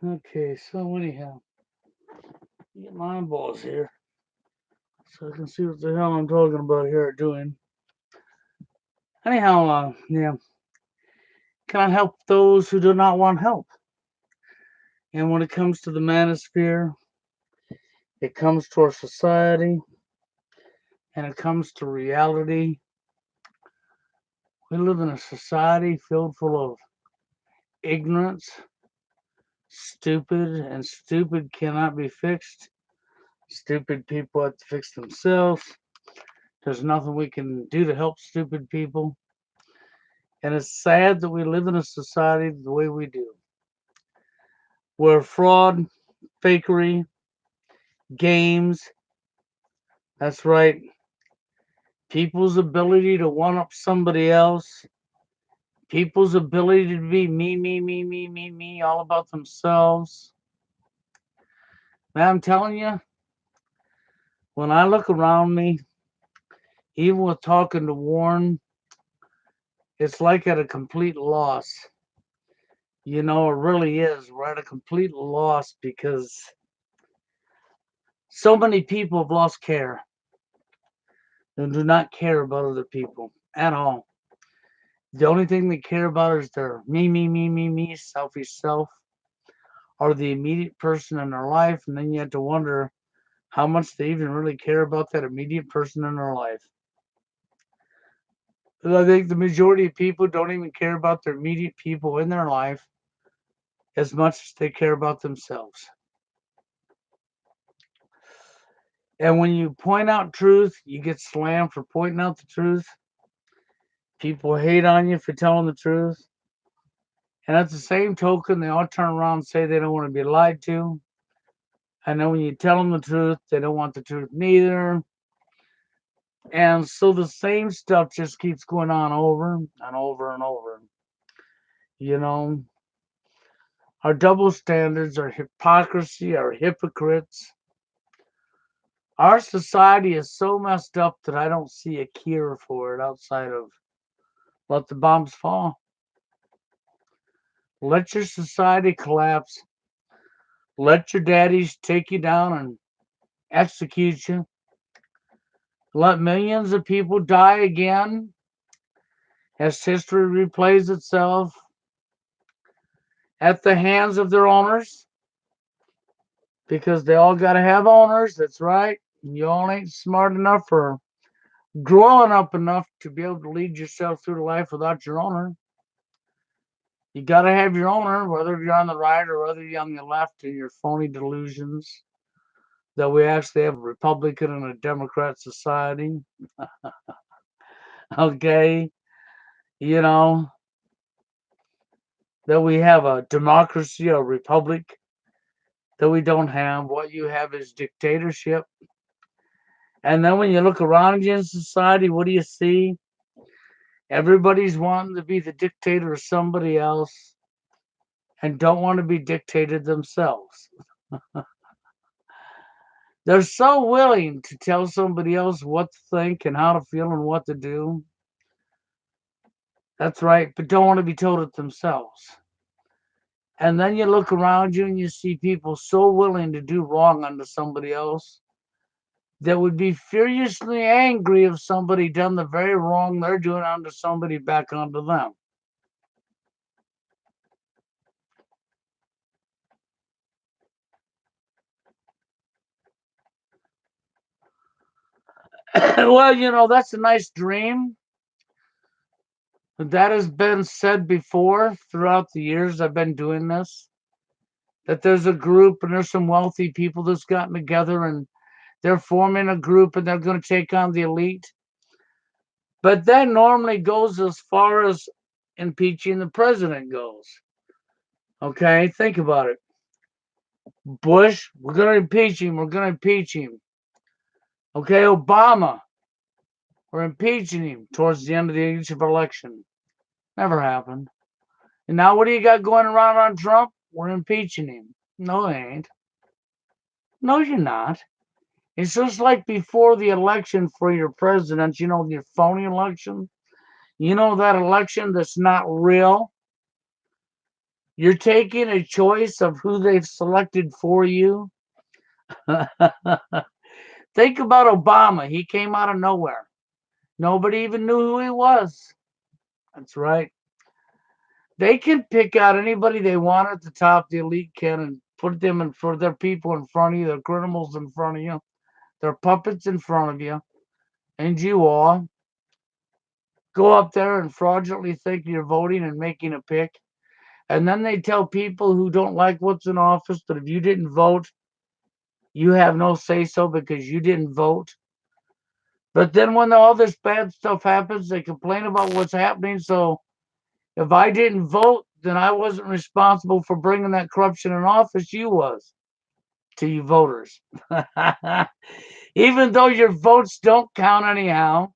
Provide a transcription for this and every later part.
Okay, so anyhow, get my eyeballs here so I can see what the hell I'm talking about here or doing. Anyhow, yeah, can I help those who do not want help? And when it comes to the manosphere, it comes to our society, and it comes to reality. We live in a society filled full of ignorance, stupid, and stupid cannot be fixed. Stupid people have to fix themselves. There's nothing we can do to help stupid people. And it's sad that we live in a society the way we do, where fraud, fakery, games, that's right, people's ability to one up somebody else, people's ability to be me, all about themselves. Man, I'm telling you, when I look around me, even with talking to Warren, it's like at a complete loss. You know, it really is. We're at a complete loss because so many people have lost care and do not care about other people at all. The only thing they care about is their me, selfish self, or the immediate person in their life. And then you have to wonder how much they even really care about that immediate person in their life. I think the majority of people don't even care about their immediate people in their life as much as they care about themselves. And when you point out truth, you get slammed for pointing out the truth. People hate on you for telling the truth. And at the same token, they all turn around and say they don't want to be lied to. And then when you tell them the truth, they don't want the truth neither. And so the same stuff just keeps going on over and over and over. You know, our double standards, our hypocrisy, our hypocrites. Our society is so messed up that I don't see a cure for it outside of let the bombs fall. Let your society collapse. Let your daddies take you down and execute you. Let millions of people die again as history replays itself at the hands of their owners because they all got to have owners. That's right. You all ain't smart enough or growing up enough to be able to lead yourself through life without your owner. You got to have your owner, whether you're on the right or whether you're on the left in your phony delusions that we actually have a Republican and a Democrat society. Okay. You know, that we have a democracy, a republic, that we don't have. What you have is dictatorship. And then when you look around you in society, what do you see? Everybody's wanting to be the dictator of somebody else and don't want to be dictated themselves. They're so willing to tell somebody else what to think and how to feel and what to do. That's right, but don't want to be told it themselves. And then you look around you and you see people so willing to do wrong unto somebody else that would be furiously angry if somebody done the very wrong they're doing unto somebody back onto them. Well, you know, that's a nice dream. That has been said before throughout the years I've been doing this. That there's a group and there's some wealthy people that's gotten together and they're forming a group and they're going to take on the elite. But that normally goes as far as impeaching the president goes. Okay, think about it. Bush, we're going to impeach him. We're going to impeach him. Okay, Obama, we're impeaching him towards the end of each election. Never happened. And now what do you got going around on Trump? We're impeaching him. No, they ain't. No, you're not. It's just like before the election for your president, you know, your phony election. You know that election that's not real. You're taking a choice of who they've selected for you. Think about Obama. He came out of nowhere. Nobody even knew who he was. That's right. They can pick out anybody they want at the top. The elite can and put them in for their people in front of you, their criminals in front of you, their puppets in front of you, and you all go up there and fraudulently think you're voting and making a pick. And then they tell people who don't like what's in office that if you didn't vote, you have no say so because you didn't vote. But then when all this bad stuff happens, they complain about what's happening. So if I didn't vote, then I wasn't responsible for bringing that corruption in office. You was, to you voters. Even though your votes don't count anyhow,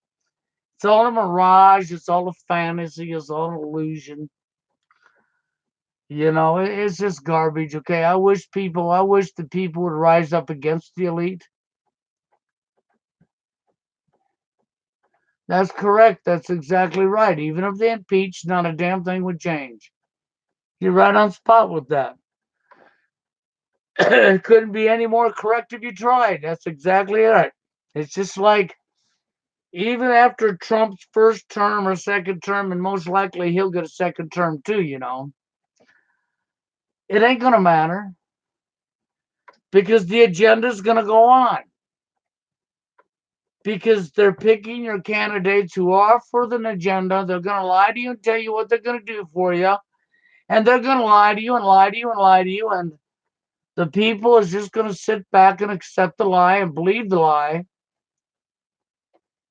it's all a mirage. It's all a fantasy. It's all an illusion. It's just garbage. Okay, I wish the people would rise up against the elite. That's correct. That's exactly right. Even if they impeached, not a damn thing would change. You're right on spot with that. It couldn't be any more correct if you tried. That's exactly right. It's just like even after Trump's first term or second term, and most likely he'll get a second term too, it ain't going to matter because the agenda's going to go on. Because they're picking your candidates who are for the agenda. They're going to lie to you and tell you what they're going to do for you. And they're going to lie to you and lie to you and lie to you. And the people is just going to sit back and accept the lie and believe the lie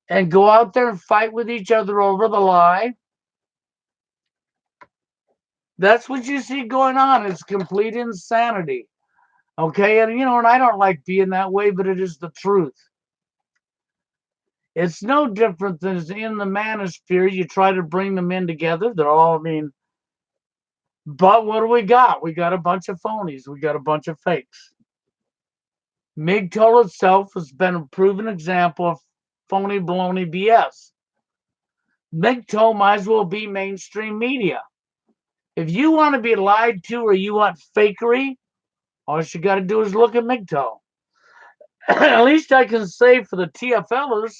and go out there and fight with each other over the lie. That's what you see going on. It's complete insanity. Okay. And I don't like being that way, but it is the truth. It's no different than in the manosphere. You try to bring them in together. They're all, but what do we got? We got a bunch of phonies. We got a bunch of fakes. MGTOW itself has been a proven example of phony baloney BS. MGTOW might as well be mainstream media. If you want to be lied to or you want fakery, all you got to do is look at MGTOW. At least I can say for the TFLers,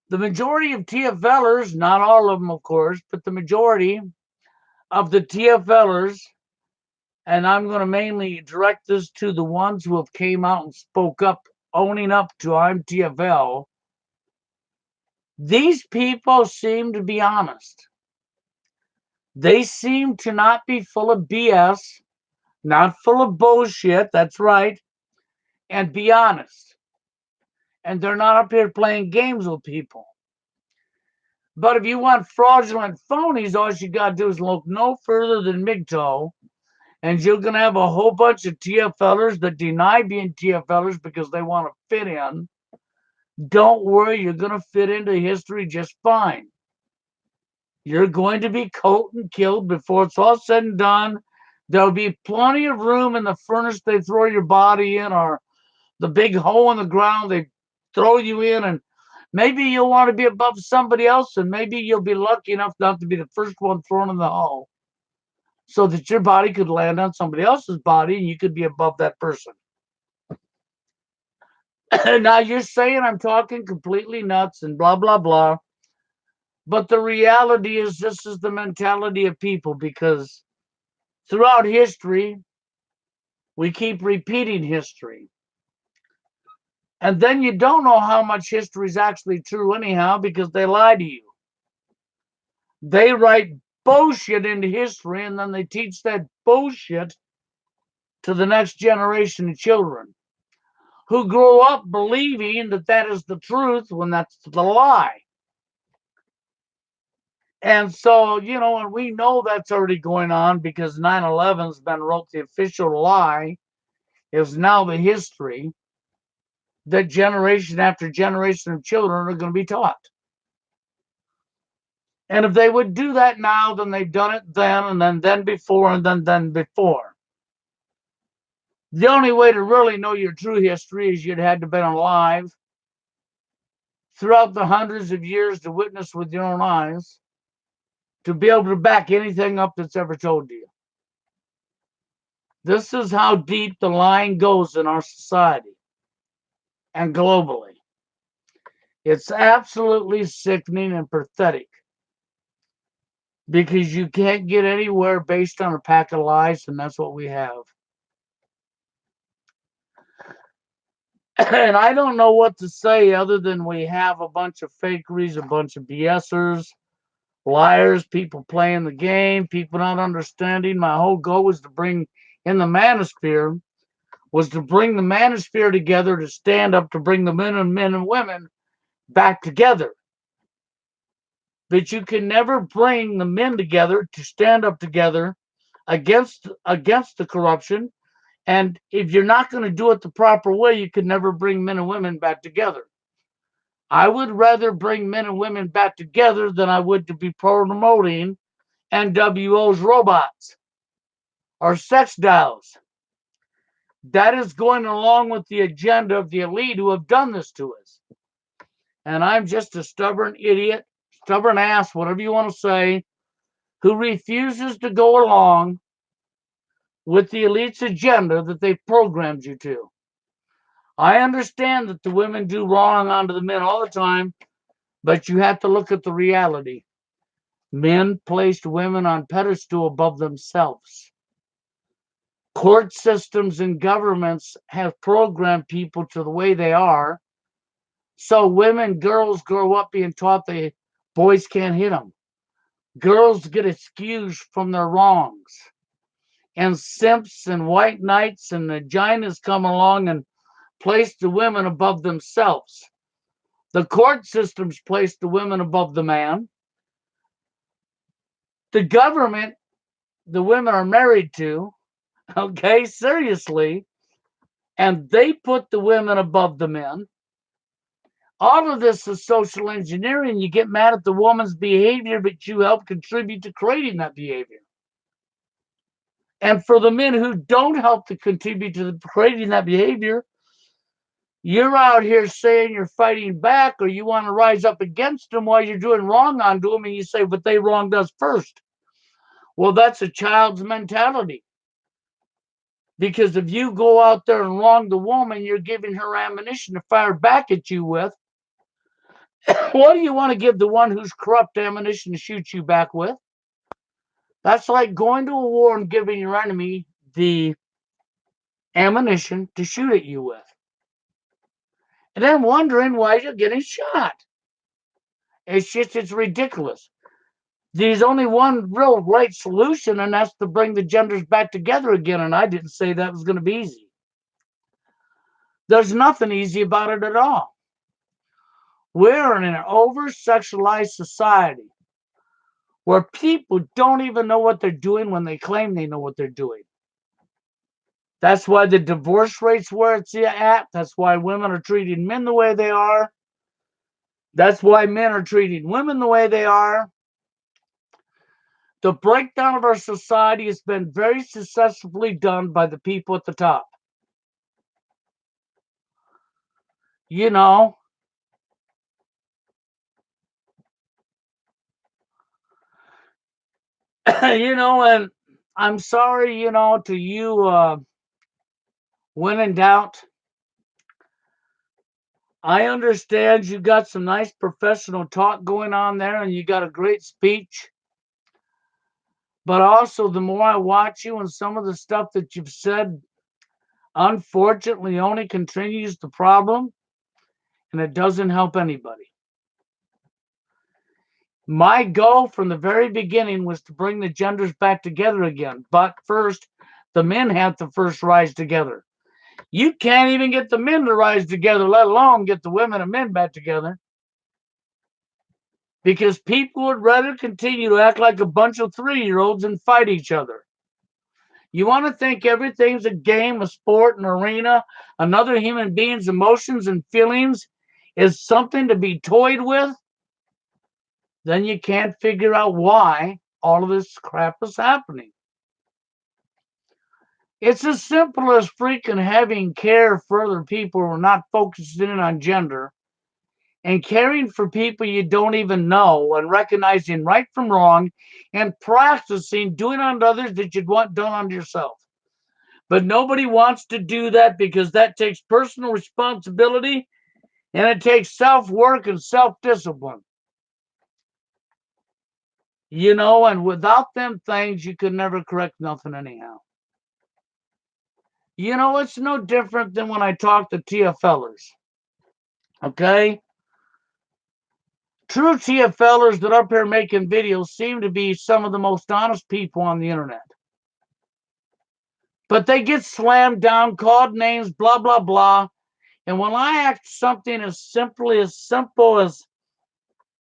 the majority of TFLers, not all of them, of course, but the majority of the TFLers, and I'm going to mainly direct this to the ones who have came out and spoke up, owning up to I'm TFL. These people seem to be honest. They seem to not be full of BS, not full of bullshit, that's right, and be honest. And they're not up here playing games with people. But if you want fraudulent phonies, all you got to do is look no further than MGTOW, and you're going to have a whole bunch of TFLers that deny being TFLers because they want to fit in. Don't worry, you're going to fit into history just fine. You're going to be caught and killed before it's all said and done. There'll be plenty of room in the furnace they throw your body in, or the big hole in the ground they throw you in, and maybe you'll want to be above somebody else, and maybe you'll be lucky enough not to be the first one thrown in the hole, so that your body could land on somebody else's body and you could be above that person. Now you're saying I'm talking completely nuts and blah, blah, blah. But the reality is this is the mentality of people, because throughout history, we keep repeating history. And then you don't know how much history is actually true anyhow, because they lie to you. They write bullshit into history, and then they teach that bullshit to the next generation of children who grow up believing that that is the truth when that's the lie. And so, and we know that's already going on because 9/11's been wrote. The official lie is now the history that generation after generation of children are going to be taught. And if they would do that now, then they've done it then, and then before, and then before. The only way to really know your true history is you'd had to been alive throughout the hundreds of years to witness with your own eyes to be able to back anything up that's ever told to you. This is how deep the line goes in our society and globally. It's absolutely sickening and pathetic because you can't get anywhere based on a pack of lies, and that's what we have. And I don't know what to say other than we have a bunch of fakeries, a bunch of BSers, liars, people playing the game, people not understanding. My whole goal was to bring in the manosphere, was to bring the manosphere together to stand up to bring the men and women back together. But you can never bring the men together to stand up together against the corruption. And if you're not going to do it the proper way, you can never bring men and women back together. I would rather bring men and women back together than I would to be promoting NWO's robots or sex dolls. That is going along with the agenda of the elite who have done this to us. And I'm just a stubborn idiot, stubborn ass, whatever you want to say, who refuses to go along with the elite's agenda that they programmed you to. I understand that the women do wrong onto the men all the time, but you have to look at the reality. Men placed women on pedestal above themselves. Court systems and governments have programmed people to the way they are. So women, girls grow up being taught that boys can't hit them. Girls get excused from their wrongs. And simps and white knights and vaginas come along and place the women above themselves. The court systems place the women above the man. The government, the women are married to, okay, seriously, and they put the women above the men. All of this is social engineering. You get mad at the woman's behavior, but you help contribute to creating that behavior. And for the men who don't help to contribute to creating that behavior, you're out here saying you're fighting back or you want to rise up against them while you're doing wrong onto them, and you say, but they wronged us first. Well, that's a child's mentality. Because if you go out there and wrong the woman, you're giving her ammunition to fire back at you with. What do you want to give the one who's corrupt ammunition to shoot you back with? That's like going to a war and giving your enemy the ammunition to shoot at you with. And then wondering why you're getting shot. It's ridiculous. There's only one real right solution, and that's to bring the genders back together again. And I didn't say that was going to be easy. There's nothing easy about it at all. We're in an over-sexualized society where people don't even know what they're doing when they claim they know what they're doing. That's why the divorce rate's where it's at. That's why women are treating men the way they are. That's why men are treating women the way they are. The breakdown of our society has been very successfully done by the people at the top. You know, and I'm sorry, to you when in doubt. I understand you got some nice professional talk going on there and you got a great speech. But also, the more I watch you and some of the stuff that you've said, unfortunately, only continues the problem and it doesn't help anybody. My goal from the very beginning was to bring the genders back together again. But first, the men have to first rise together. You can't even get the men to rise together, let alone get the women and men back together. Because people would rather continue to act like a bunch of 3-year-olds and fight each other. You want to think everything's a game, a sport, an arena, another human being's emotions and feelings is something to be toyed with? Then you can't figure out why all of this crap is happening. It's as simple as freaking having care for other people who are not focusing in on gender and caring for people you don't even know and recognizing right from wrong and practicing doing unto others that you'd want done unto yourself. But nobody wants to do that because that takes personal responsibility and it takes self-work and self-discipline. And without them things, you could never correct nothing anyhow. It's no different than when I talk to TFLers. Okay? True TFLers that are up here making videos seem to be some of the most honest people on the internet. But they get slammed down, called names, blah, blah, blah. And when I act something as simple as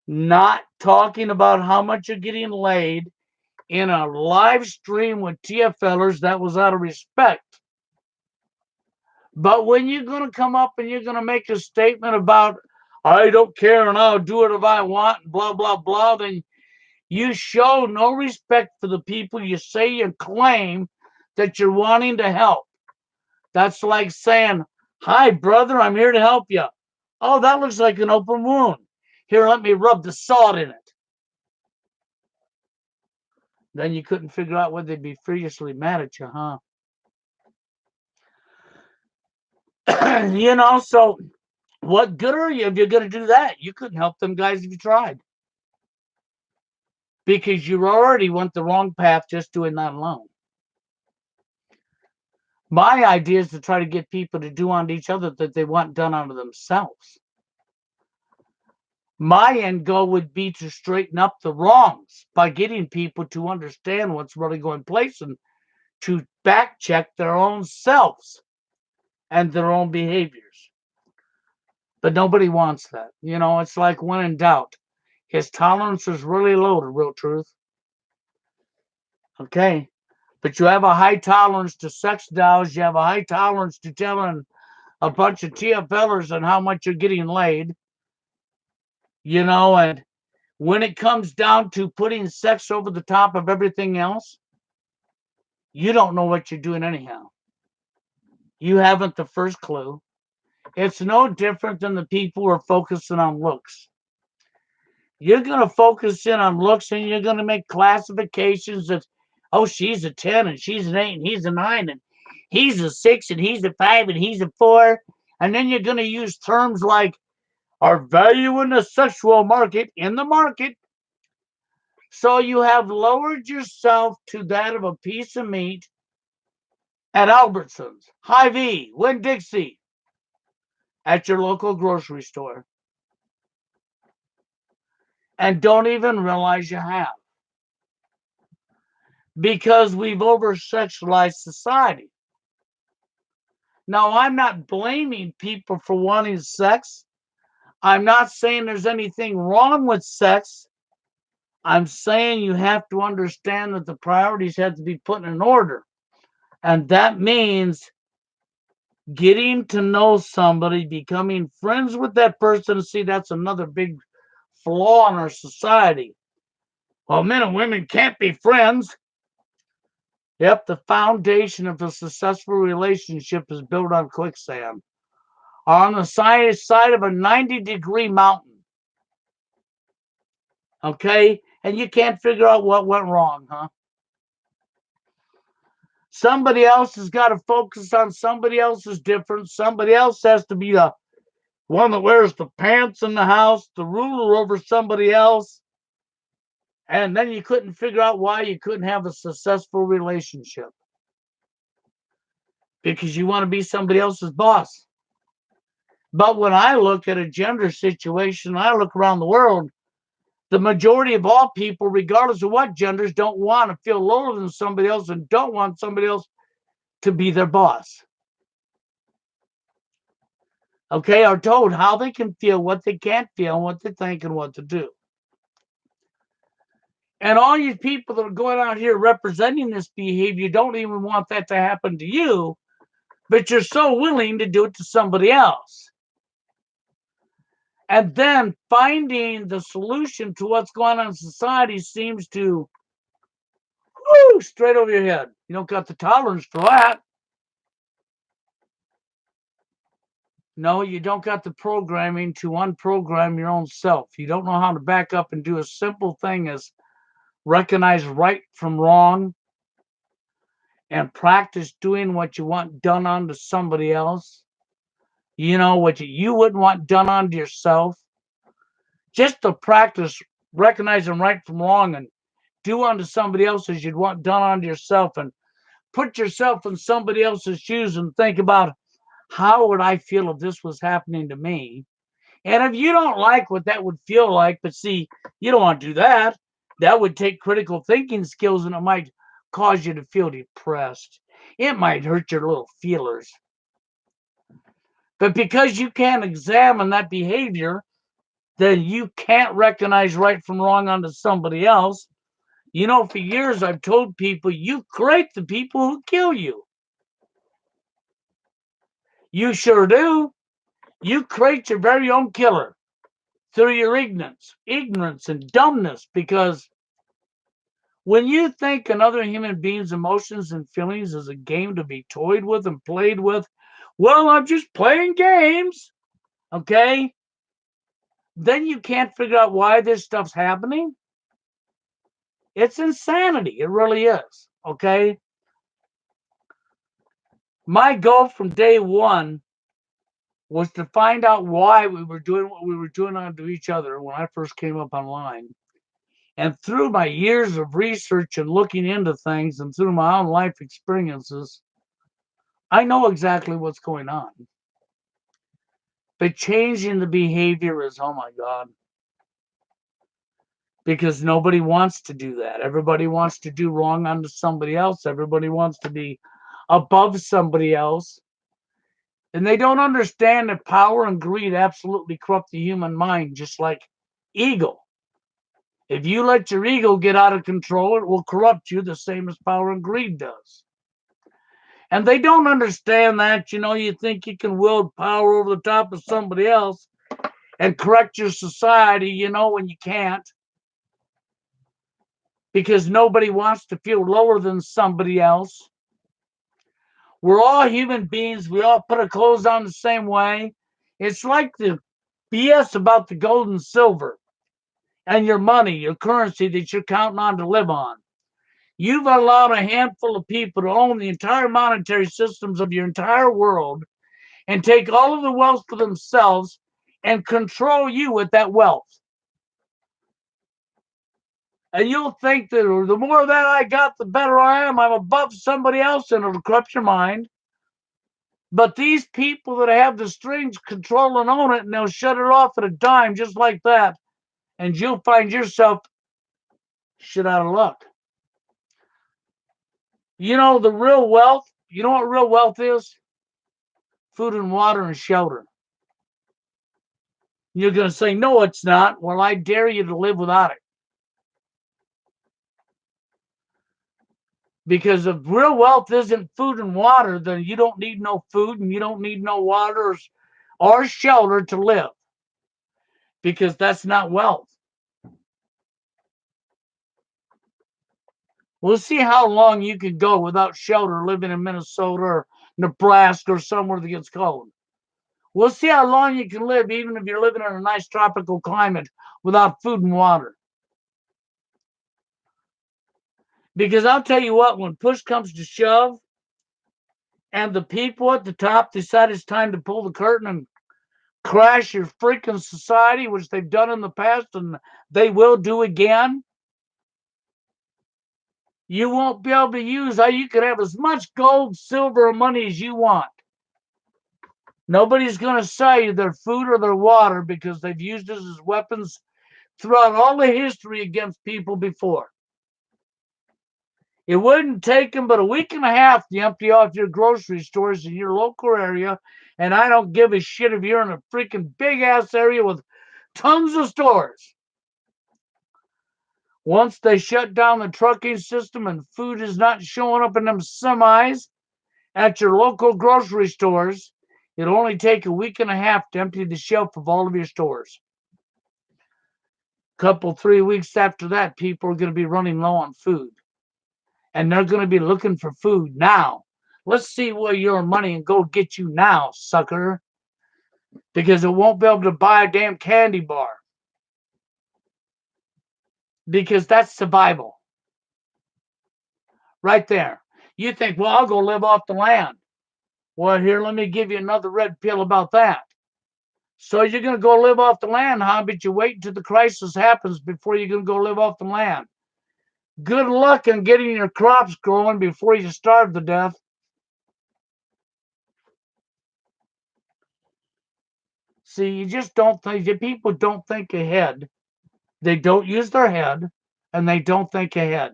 not talking about how much you're getting laid in a live stream with TFLers, that was out of respect. But when you're going to come up and you're going to make a statement about, I don't care and I'll do it if I want, blah, blah, blah, then you show no respect for the people you say you claim that you're wanting to help. That's like saying, hi, brother, I'm here to help you. Oh, that looks like an open wound. Here, let me rub the salt in it. Then you couldn't figure out whether they'd be furiously mad at you, huh? So what good are you if you're going to do that? You couldn't help them guys if you tried. Because you already went the wrong path just doing that alone. My idea is to try to get people to do unto each other that they want done unto themselves. My end goal would be to straighten up the wrongs by getting people to understand what's really going place and to back check their own selves and their own behaviors. But nobody wants that. It's like when in doubt. His tolerance is really low, to real truth. Okay. But you have a high tolerance to sex dolls. You have a high tolerance to telling a bunch of TFLers on how much you're getting laid. And when it comes down to putting sex over the top of everything else, you don't know what you're doing anyhow. You haven't the first clue. It's no different than the people who are focusing on looks. You're going to focus in on looks and you're going to make classifications that, oh, she's a 10 and she's an 8 and he's a 9 and he's a 6 and he's a 5 and he's a 4. And then you're going to use terms like our value in the sexual market in the market. So you have lowered yourself to that of a piece of meat at Albertsons, Hy-Vee, Winn-Dixie, at your local grocery store. And don't even realize you have. Because we've over-sexualized society. Now, I'm not blaming people for wanting sex. I'm not saying there's anything wrong with sex. I'm saying you have to understand that the priorities have to be put in order. And that means getting to know somebody, becoming friends with that person. See, that's another big flaw in our society. Well, men and women can't be friends. Yep, the foundation of a successful relationship is built on quicksand. Or on the side of a 90-degree mountain. Okay? And you can't figure out what went wrong, huh? Somebody else has got to focus on somebody else's difference. Somebody else has to be the one that wears the pants in the house, the ruler over somebody else. And then you couldn't figure out why you couldn't have a successful relationship. Because you want to be somebody else's boss. But when I look at a gender situation, I look around the world, the majority of all people, regardless of what genders, don't want to feel lower than somebody else and don't want somebody else to be their boss. Okay, are told how they can feel, what they can't feel, and what they think and what to do. And all you people that are going out here representing this behavior don't even want that to happen to you, but you're so willing to do it to somebody else. And then finding the solution to what's going on in society seems to, straight over your head. You don't got the tolerance for that. No, you don't got the programming to unprogram your own self. You don't know how to back up and do a simple thing as recognize right from wrong and practice doing what you want done onto somebody else. You know, what you wouldn't want done onto yourself. Just to practice recognizing right from wrong and do unto somebody else as you'd want done onto yourself, and put yourself in somebody else's shoes and think about how would I feel if this was happening to me? And if you don't like what that would feel like, but see, you don't want to do that. That would take critical thinking skills and it might cause you to feel depressed. It might hurt your little feelers. But because you can't examine that behavior, then you can't recognize right from wrong onto somebody else. You know, for years I've told people you create the people who kill you. You sure do. You create your very own killer through your ignorance and dumbness, because when you think another human being's emotions and feelings is a game to be toyed with and played with, well, I'm just playing games, okay? Then you can't figure out why this stuff's happening. It's insanity. It really is, okay? My goal from day one was to find out why we were doing what we were doing unto each other when I first came up online. And through my years of research and looking into things and through my own life experiences, I know exactly what's going on. But changing the behavior is, oh my God, because nobody wants to do that. Everybody wants to do wrong unto somebody else. Everybody wants to be above somebody else. And they don't understand that power and greed absolutely corrupt the human mind, just like ego. If you let your ego get out of control, it will corrupt you the same as power and greed does. And they don't understand that. You know, you think you can wield power over the top of somebody else and correct your society, you know, when you can't. Because nobody wants to feel lower than somebody else. We're all human beings. We all put our clothes on the same way. It's like the BS about the gold and silver and your money, your currency that you're counting on to live on. You've allowed a handful of people to own the entire monetary systems of your entire world and take all of the wealth for themselves and control you with that wealth. And you'll think that the more that I got, the better I am. I'm above somebody else, and it'll corrupt your mind. But these people that have the strings control and own it, and they'll shut it off at a dime just like that, and you'll find yourself shit out of luck. You know, the real wealth, you know what real wealth is? Food and water and shelter. You're going to say, no, it's not. Well, I dare you to live without it. Because if real wealth isn't food and water, then you don't need no food and you don't need no water or shelter to live. Because that's not wealth. We'll see how long you can go without shelter living in Minnesota or Nebraska or somewhere that gets cold. We'll see how long you can live even if you're living in a nice tropical climate without food and water. Because I'll tell you what, when push comes to shove and the people at the top decide it's time to pull the curtain and crash your freaking society, which they've done in the past and they will do again, you won't be able to use how you can have as much gold, silver, or money as you want. Nobody's going to sell you their food or their water because they've used it as weapons throughout all the history against people before. It wouldn't take them but a week and a half to empty off your grocery stores in your local area, and I don't give a shit if you're in a freaking big-ass area with tons of stores. Once they shut down the trucking system and food is not showing up in them semis at your local grocery stores, it'll only take a week and a half to empty the shelf of all of your stores. Couple, 3 weeks after that, people are going to be running low on food. And they're going to be looking for food now. Let's see where your money and go get you now, sucker. because it won't be able to buy a damn candy bar. Because that's the Bible. Right there. You think, well, I'll go live off the land. Well, here, let me give you another red pill about that. So you're going to go live off the land, huh? But you wait until the crisis happens before you're going to go live off the land. Good luck in getting your crops growing before you starve to death. See, you just don't think, people don't think ahead. They don't use their head, and they don't think ahead.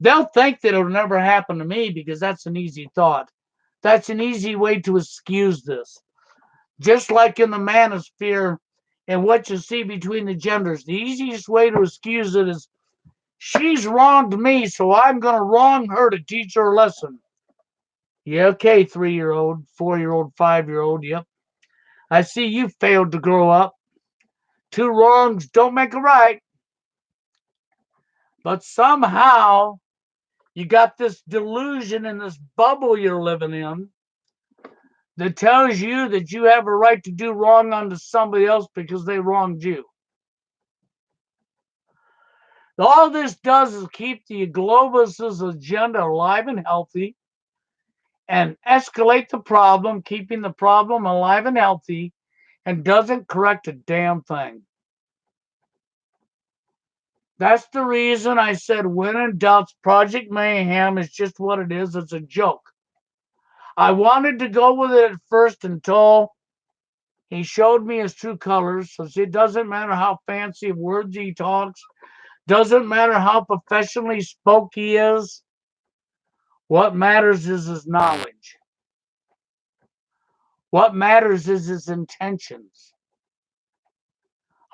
They'll think that it'll never happen to me because that's an easy thought. That's an easy way to excuse this. Just like in the manosphere and what you see between the genders, the easiest way to excuse it is she's wronged me, so I'm going to wrong her to teach her a lesson. Yeah, okay, 3-year-old, 4-year-old, 5-year-old, yep. I see you failed to grow up. 2 wrongs don't make a right. But somehow you got this delusion in this bubble you're living in that tells you that you have a right to do wrong unto somebody else because they wronged you. All this does is keep the globalists' agenda alive and healthy and escalate the problem, keeping the problem alive and healthy, and doesn't correct a damn thing. That's the reason I said when in doubt, Project Mayhem is just what it is. It's a joke. I wanted to go with it at first until he showed me his true colors. So it doesn't matter how fancy words he talks. Doesn't matter how professionally spoke he is. What matters is his knowledge. What matters is his intentions.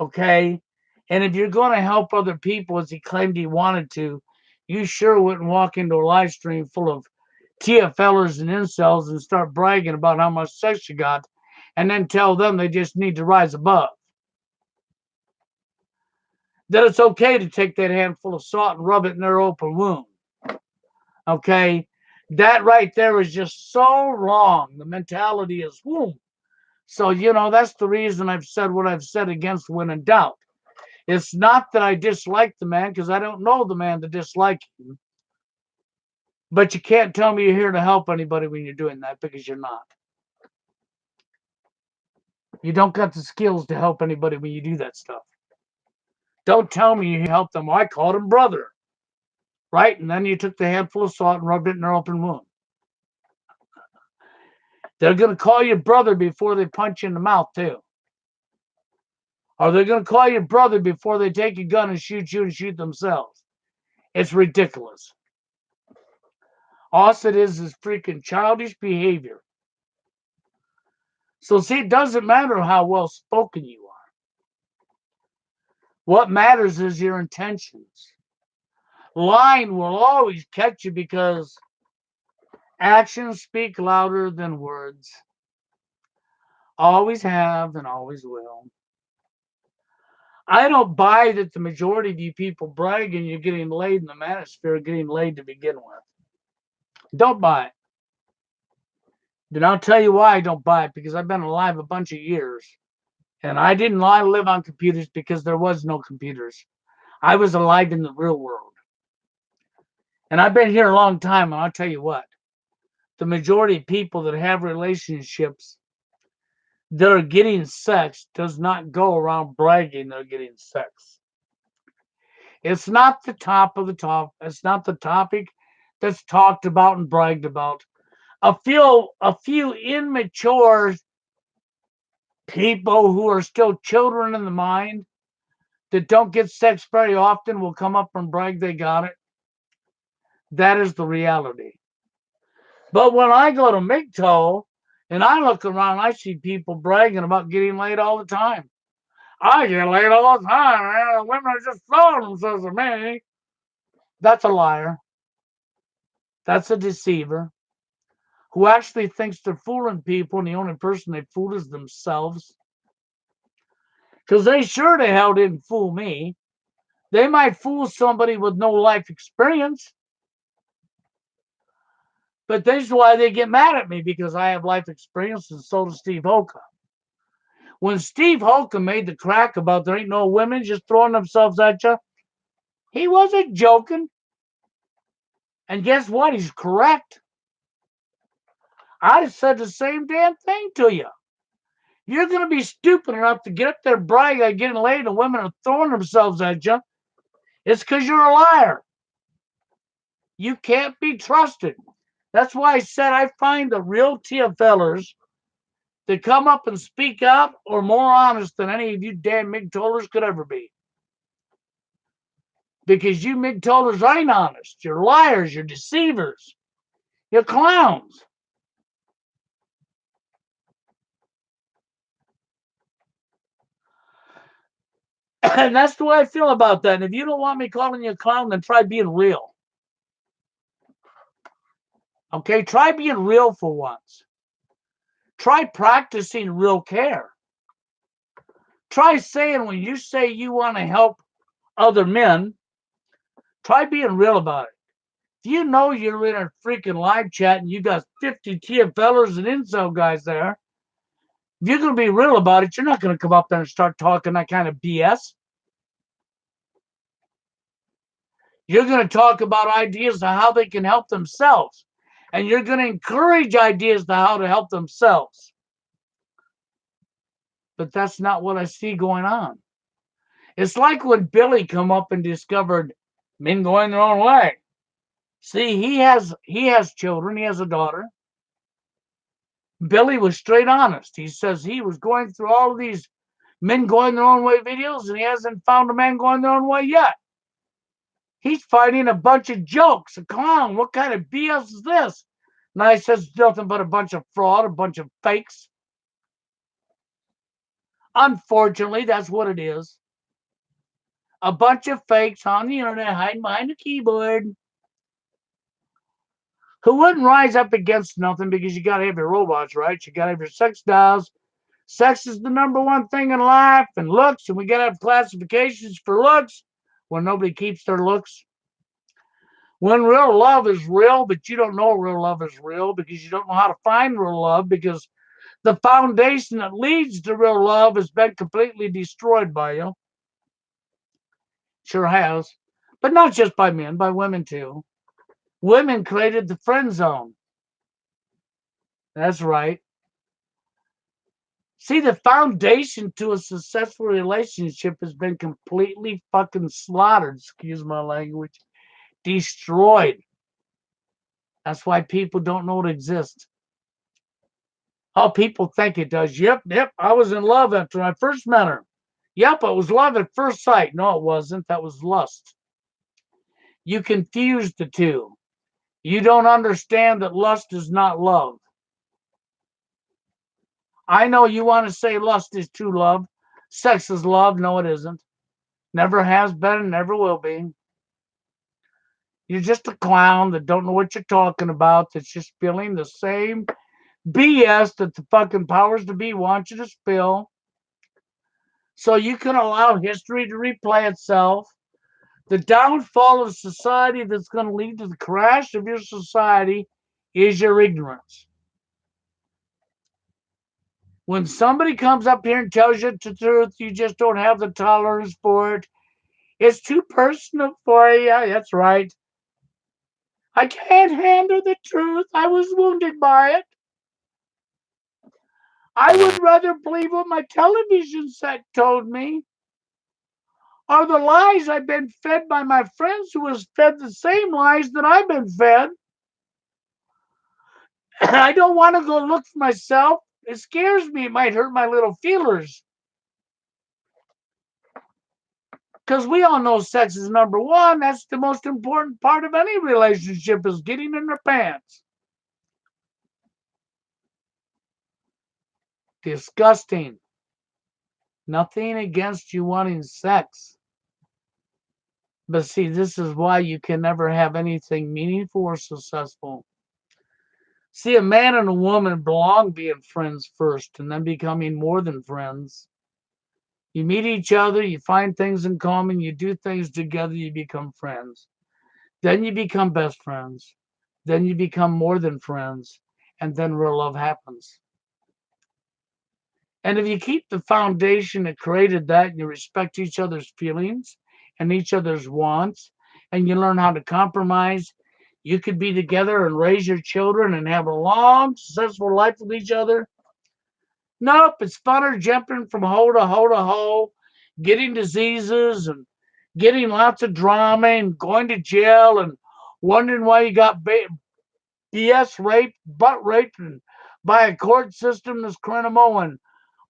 Okay? And if you're going to help other people as he claimed he wanted to, you sure wouldn't walk into a live stream full of TFLers and incels and start bragging about how much sex you got and then tell them they just need to rise above. That it's okay to take that handful of salt and rub it in their open wound. Okay? That right there is just so wrong. The mentality is, whoom. So, that's the reason I've said what I've said against when in doubt. It's not that I dislike the man, because I don't know the man to dislike him. But you can't tell me you're here to help anybody when you're doing that, because you're not. You don't got the skills to help anybody when you do that stuff. Don't tell me you help them. I called him brother. Right? And then you took the handful of salt and rubbed it in their open wound. They're going to call you brother before they punch you in the mouth, too. Or they're going to call you brother before they take a gun and shoot you and shoot themselves. It's ridiculous. All it is freaking childish behavior. So see, it doesn't matter how well spoken you are. What matters is your intentions. Lying will always catch you because actions speak louder than words. Always have and always will. I don't buy that the majority of you people bragging you're getting laid in the manosphere are getting laid to begin with. Don't buy it. And I'll tell you why I don't buy it, because I've been alive a bunch of years. And I didn't live on computers because there was no computers. I was alive in the real world. And I've been here a long time, and I'll tell you what. The majority of people that have relationships that are getting sex does not go around bragging they're getting sex. It's not the top of the top. It's not the topic that's talked about and bragged about. A few immature people who are still children in the mind that don't get sex very often will come up and brag they got it. That is the reality. But when I go to MGTOW and I look around, I see people bragging about getting laid all the time. I get laid all the time, man. Women are just throwing themselves at me. That's a liar. That's a deceiver who actually thinks they're fooling people, and the only person they fool is themselves. Because they sure the hell didn't fool me. They might fool somebody with no life experience. But this is why they get mad at me, because I have life experience, and so does Steve Hoka. When Steve Holcomb made the crack about there ain't no women just throwing themselves at you, he wasn't joking. And guess what? He's correct. I'd have said the same damn thing to you. You're going to be stupid enough to get up there bragging about getting laid and women are throwing themselves at you. It's because you're a liar. You can't be trusted. That's why I said I find the real TFLers that come up and speak out are more honest than any of you damn MGTOWers could ever be. Because you MGTOWers ain't honest. You're liars. You're deceivers. You're clowns. And that's the way I feel about that. And if you don't want me calling you a clown, then try being real. Okay? Try being real for once. Try practicing real care. Try saying when you say you want to help other men, try being real about it. If you know you're in a freaking live chat and you got 50 TFLers and incel guys there, if you're going to be real about it, you're not going to come up there and start talking that kind of BS. You're going to talk about ideas of how they can help themselves. And you're going to encourage ideas to how to help themselves. But that's not what I see going on. It's like when Billy come up and discovered men going their own way. See, he has children. He has a daughter. Billy was straight honest. He says he was going through all of these men going their own way videos, and he hasn't found a man going their own way yet. He's finding a bunch of jokes, a clown. What kind of BS is this? And I says nothing but a bunch of fraud, a bunch of fakes. Unfortunately, that's what it is. A bunch of fakes on the internet hiding behind a keyboard who wouldn't rise up against nothing because you got to have your robots, right? You got to have your sex dolls. Sex is the number one thing in life, and looks, and we got to have classifications for looks when nobody keeps their looks. When real love is real, but you don't know real love is real because you don't know how to find real love because the foundation that leads to real love has been completely destroyed by you. Sure has. But not just by men, by women too. Women created the friend zone. That's right. See, the foundation to a successful relationship has been completely fucking slaughtered, excuse my language, destroyed. That's why people don't know it exists. Oh, people think it does. Yep, I was in love after I first met her. Yep, it was love at first sight. No, it wasn't. That was lust. You confuse the two. You don't understand that lust is not love. I know you want to say lust is true love. Sex is love. No, it isn't. Never has been and never will be. You're just a clown that don't know what you're talking about, that's just spilling the same BS that the fucking powers to be want you to spill. So you can allow history to replay itself. The downfall of society that's going to lead to the crash of your society is your ignorance. When somebody comes up here and tells you the truth, you just don't have the tolerance for it. It's too personal for you. That's right. I can't handle the truth. I was wounded by it. I would rather believe what my television set told me. Or the lies I've been fed by my friends who was fed the same lies that I've been fed. I don't want to go look for myself. It scares me. It might hurt my little feelers. Because we all know sex is number one. That's the most important part of any relationship is getting in their pants. Disgusting. Nothing against you wanting sex. But see, this is why you can never have anything meaningful or successful. See, a man and a woman belong being friends first and then becoming more than friends. You meet each other, you find things in common, you do things together, you become friends. Then you become best friends. Then you become more than friends. And then real love happens. And if you keep the foundation that created that, and you respect each other's feelings and each other's wants, and you learn how to compromise, you could be together and raise your children and have a long, successful life with each other. Nope, it's funner jumping from hole to hole to hole, getting diseases and getting lots of drama and going to jail and wondering why you got BS raped, butt raped, and by a court system that's criminal, and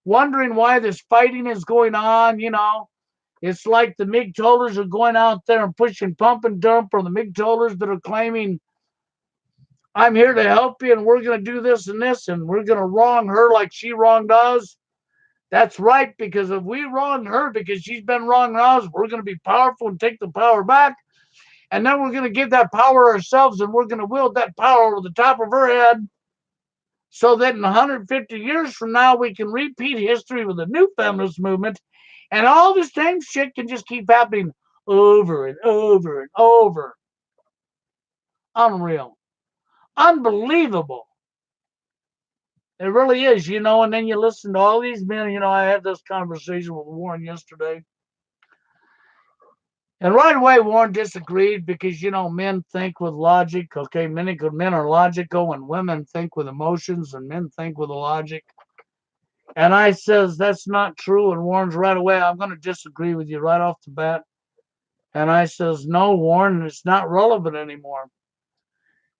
wondering why this fighting is going on. It's like the MiG tollers are going out there and pushing pump and dump, or the MiG tollers that are claiming, I'm here to help you and we're going to do this and this and we're going to wrong her like she wronged us. That's right, because if we wrong her because she's been wronging us, we're going to be powerful and take the power back. And then we're going to give that power ourselves and we're going to wield that power over the top of her head so that in 150 years from now, we can repeat history with a new feminist movement. And all the same shit can just keep happening over and over and over. Unreal. Unbelievable. It really is, and then you listen to all these men. I had this conversation with Warren yesterday. And right away, Warren disagreed because, men think with logic. Okay, men are logical and women think with emotions and men think with logic. And I says, that's not true. And Warren's right away, I'm going to disagree with you right off the bat. And I says, no, Warren, it's not relevant anymore.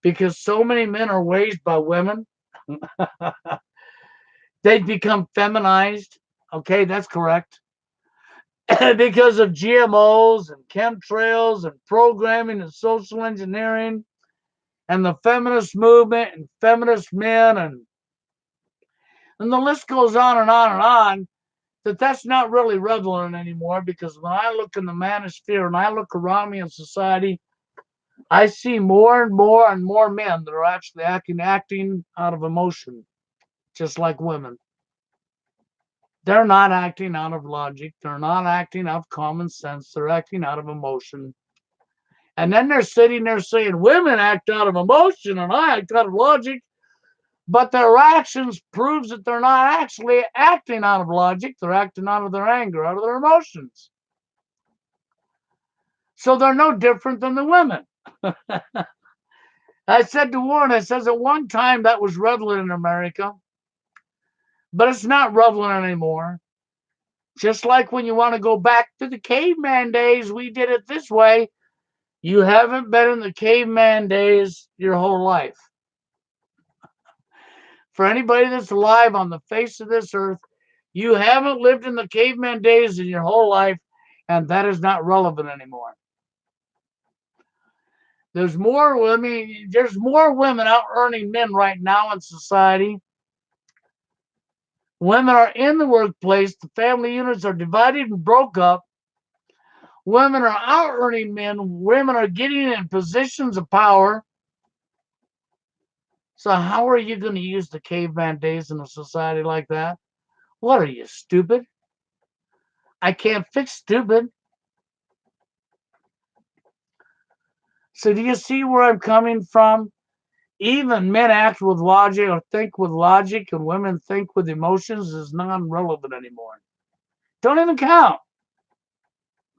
Because so many men are raised by women. They've become feminized. Okay, that's correct. Because of GMOs and chemtrails and programming and social engineering and the feminist movement and feminist men and the list goes on and on and on, that's not really relevant anymore, because when I look in the manosphere and I look around me in society, I see more and more and more men that are actually acting out of emotion, just like women. They're not acting out of logic. They're not acting out of common sense. They're acting out of emotion. And then they're sitting there saying women act out of emotion and I act out of logic. But their actions proves that they're not actually acting out of logic. They're acting out of their anger, out of their emotions. So they're no different than the women. I said to Warren, I says at one time that was relevant in America, but it's not relevant anymore. Just like when you want to go back to the caveman days, we did it this way. You haven't been in the caveman days your whole life. For anybody that's alive on the face of this earth, you haven't lived in the caveman days in your whole life, and that is not relevant anymore. There's more women out earning men right now in society. Women are in the workplace. The family units are divided and broke up. Women are out earning men. Women are getting in positions of power. So how are you going to use the caveman days in a society like that? What are you, stupid? I can't fix stupid. So do you see where I'm coming from? Even men act with logic or think with logic, and women think with emotions is non-relevant anymore. Don't even count,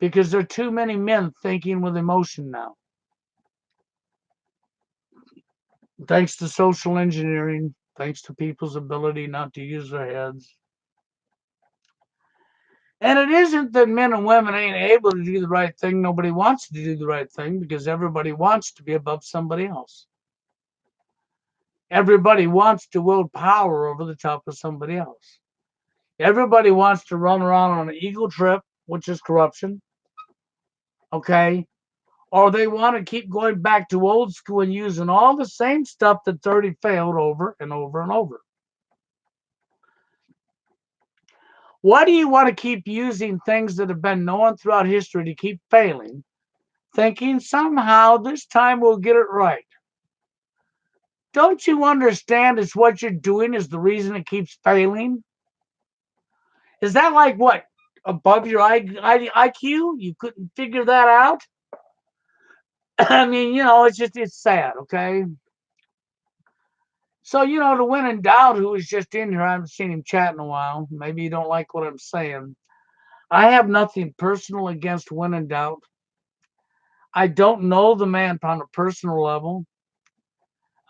because there are too many men thinking with emotion now. Thanks to social engineering, thanks to people's ability not to use their heads. And it isn't that men and women ain't able to do the right thing. Nobody wants to do the right thing because everybody wants to be above somebody else. Everybody wants to wield power over the top of somebody else. Everybody wants to run around on an ego trip, which is corruption. Okay? Or they want to keep going back to old school and using all the same stuff that's already failed over and over and over. Why do you want to keep using things that have been known throughout history to keep failing, thinking somehow this time we'll get it right? Don't you understand it's what you're doing is the reason it keeps failing? Is that like what? Above your IQ? You couldn't figure that out? I mean, it's sad, okay? So, to When in Doubt, who was just in here, I haven't seen him chat in a while. Maybe you don't like what I'm saying. I have nothing personal against When in Doubt. I don't know the man on a personal level.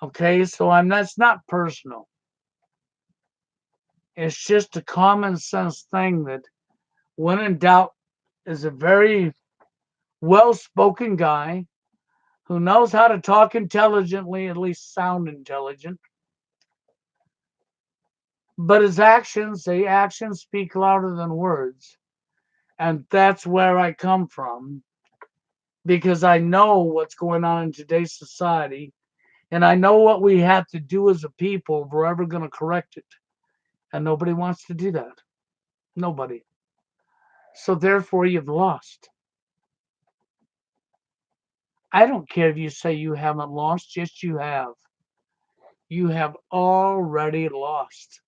Okay, so that's not personal. It's just a common sense thing that When in Doubt is a very well spoken guy who knows how to talk intelligently, at least sound intelligent. But the actions speak louder than words. And that's where I come from because I know what's going on in today's society and I know what we have to do as a people if we're ever going to correct it. And nobody wants to do that. Nobody. So therefore, you've lost. I don't care if you say you haven't lost, yes, you have. You have already lost.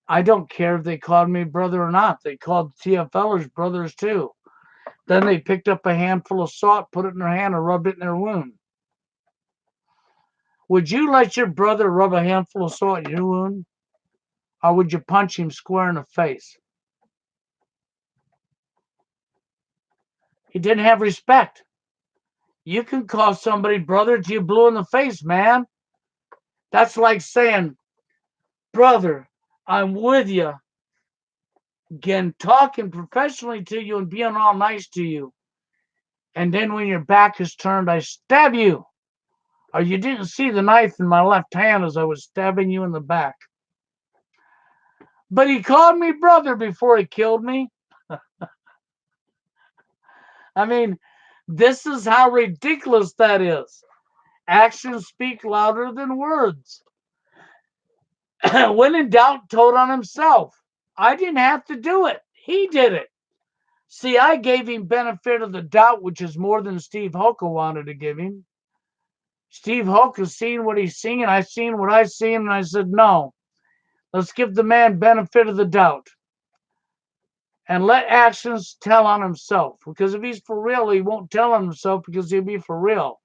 I don't care if they called me brother or not. They called TFLers brothers too. Then they picked up a handful of salt, put it in their hand, and rubbed it in their wound. Would you let your brother rub a handful of salt in your wound? Or would you punch him square in the face? He didn't have respect. You can call somebody brother till you blue in the face, man. That's like saying, brother, I'm with you. Again, talking professionally to you and being all nice to you. And then when your back is turned, I stab you. Or you didn't see the knife in my left hand as I was stabbing you in the back. But he called me brother before he killed me. I mean, this is how ridiculous that is. Actions speak louder than words. When in doubt, told on himself. I didn't have to do it. He did it. See, I gave him benefit of the doubt, which is more than Steve Hoka wanted to give him. Steve Hoka's seen what he's seen, and I seen what I seen, and I said, no, let's give the man benefit of the doubt. And let actions tell on himself. Because if he's for real, he won't tell on himself because he'll be for real.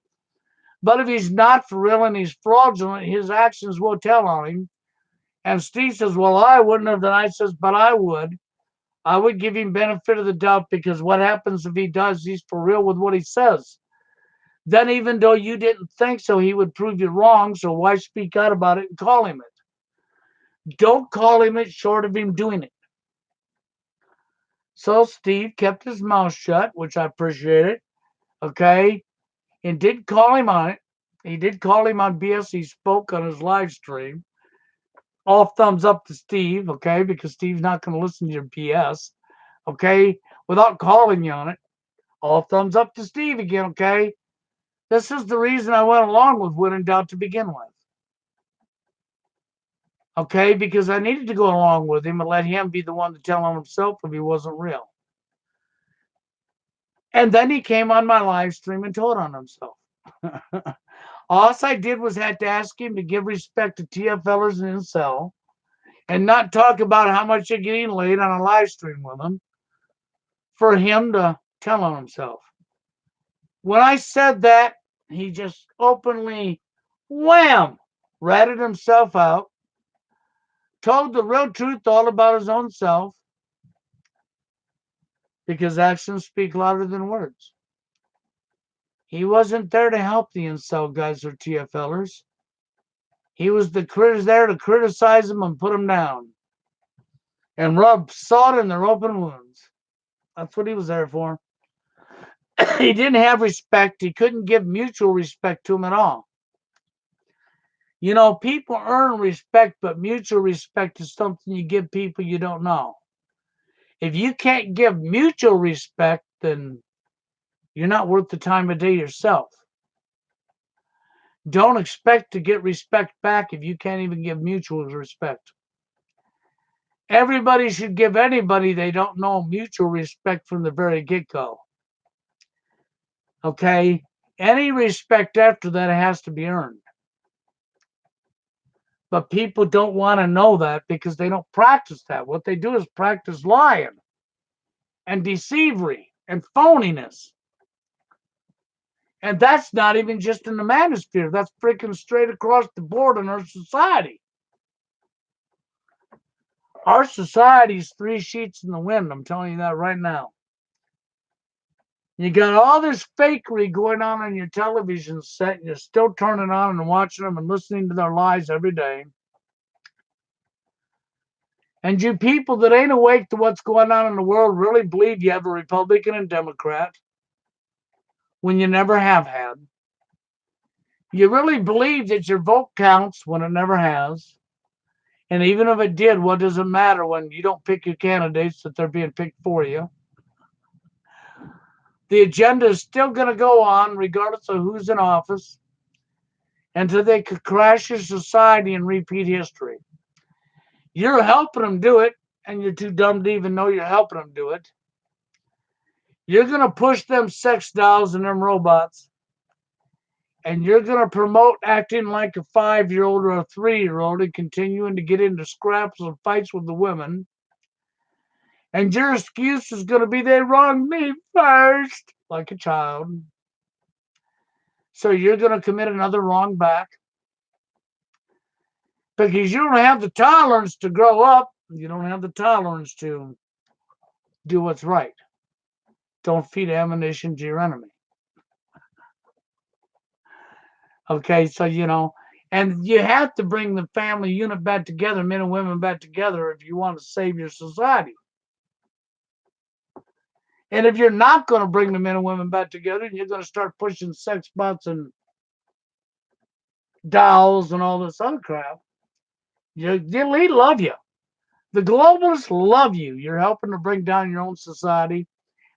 But if he's not for real and he's fraudulent, his actions will tell on him. And Steve says, well, I wouldn't have. Then I says, but I would. I would give him benefit of the doubt because what happens if he does, he's for real with what he says. Then even though you didn't think so, he would prove you wrong. So why speak out about it and call him it? Don't call him it short of him doing it. So Steve kept his mouth shut, which I appreciated. Okay. And did call him on it. He did call him on BS. He spoke on his live stream. All thumbs up to Steve, okay, because Steve's not going to listen to your BS, okay, without calling you on it. All thumbs up to Steve again, okay? This is the reason I went along with When in Doubt to begin with. Okay, because I needed to go along with him and let him be the one to tell on himself if he wasn't real. And then he came on my live stream and told on himself. All I did was had to ask him to give respect to TFLers in his cell and not talk about how much you're getting laid on a live stream with him for him to tell on himself. When I said that, he just openly, wham, ratted himself out, told the real truth all about his own self, because actions speak louder than words. He wasn't there to help the incel guys or TFLers. He was there to criticize them and put them down and rub salt in their open wounds. That's what he was there for. He didn't have respect. He couldn't give mutual respect to him at all. You know, people earn respect, but mutual respect is something you give people you don't know. If you can't give mutual respect, then you're not worth the time of day yourself. Don't expect to get respect back if you can't even give mutual respect. Everybody should give anybody they don't know mutual respect from the very get-go. Okay? Any respect after that has to be earned. But people don't want to know that because they don't practice that. What they do is practice lying and deceivery and phoniness. And that's not even just in the manosphere. That's freaking straight across the board in our society. Our society's three sheets in the wind. I'm telling you that right now. You got all this fakery going on your television set, and you're still turning on and watching them and listening to their lies every day. And you people that ain't awake to what's going on in the world really believe you have a Republican and Democrat when you never have had. You really believe that your vote counts when it never has. And even if it did, what does it matter when you don't pick your candidates, that they're being picked for you? The agenda is still going to go on regardless of who's in office until they could crash your society and repeat history. You're helping them do it, and you're too dumb to even know you're helping them do it. You're going to push them sex dolls and them robots, and you're going to promote acting like a 5-year-old or a 3-year-old and continuing to get into scraps and fights with the women. And your excuse is going to be they wronged me first, like a child. So you're going to commit another wrong back because you don't have the tolerance to grow up. You don't have the tolerance to do what's right. Don't feed ammunition to your enemy. Okay, so, and you have to bring the family unit back together, men and women back together, if you want to save your society. And if you're not going to bring the men and women back together, and you're going to start pushing sex bots and dolls and all this other crap, the elite love you. The globalists love you. You're helping to bring down your own society,